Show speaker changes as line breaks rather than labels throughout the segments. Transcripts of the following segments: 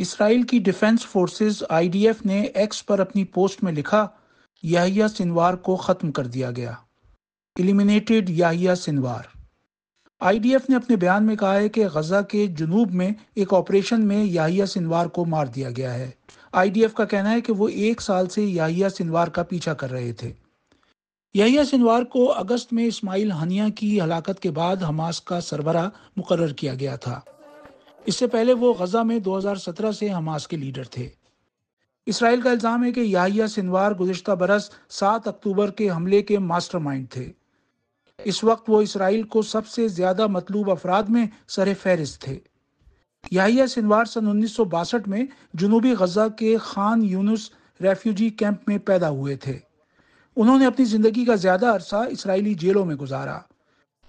اسرائیل کی defence forces I D F نے X پر اپنی پوسٹ میں لکھا، یحییٰ سنوار کو ختم کر دیا گیا۔ ایلیمینیٹڈ یحییٰ سنوار۔ آئی ڈی ایف نے اپنے بیان میں کہا ہے کہ غزہ کے جنوب میں ایک آپریشن میں یحییٰ سنوار کو مار دیا گیا ہے۔ آئی ڈی ایف کا کہنا ہے کہ وہ 1 سال سے یحییٰ سنوار کا پیچھا کر رہے تھے۔ یحییٰ سنوار کو اگست میں اسماعیل ہنیہ کی ہلاکت کے بعد حماس کا سربراہ مقرر کیا گیا تھا۔ اس سے پہلے وہ غزہ میں 2017 سے حماس کے لیڈر تھے۔ اسرائیل کا الزام ہے کہ یحییٰ سنوار گزشتہ برس 7 اکتوبر کے حملے کے ماسٹر مائنڈ تھے۔ اس وقت وہ اسرائیل کو سب سے زیادہ مطلوب افراد میں سر فہرست تھے۔ یحییٰ سنوار سن 1962 میں جنوبی غزہ کے خان یونس ریفیوجی کیمپ میں پیدا ہوئے تھے۔ انہوں نے اپنی زندگی کا زیادہ عرصہ اسرائیلی جیلوں میں گزارا۔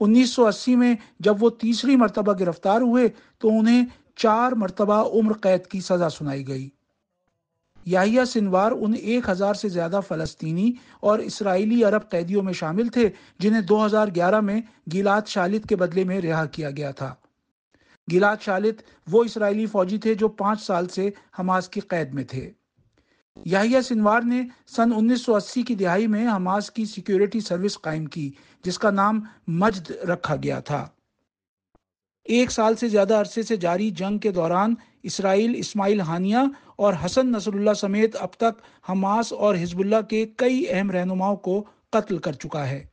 1980 میں جب وہ تیسری مرتبہ گرفتار ہوئے تو انہیں 4 مرتبہ عمر قید کی سزا سنائی گئی۔ یحییٰ سنوار ان 1000 سے زیادہ فلسطینی اور اسرائیلی عرب قیدیوں میں شامل تھے جنہیں 2011 میں گیلاد شالت کے بدلے میں رہا کیا گیا تھا۔ گیلاد شالت وہ اسرائیلی فوجی تھے جو 5 سال سے حماس کی قید میں تھے۔ یحییٰ سنوار نے سن 1980 کی دہائی میں حماس کی سیکیورٹی سروس قائم کی جس کا نام مجد رکھا گیا تھا۔ 1 سال سے زیادہ عرصے سے جاری جنگ کے دوران اسرائیل اسماعیل ہانیہ اور حسن نصر اللہ سمیت اب تک حماس اور حزب اللہ کے کئی اہم رہنماؤں کو قتل کر چکا ہے۔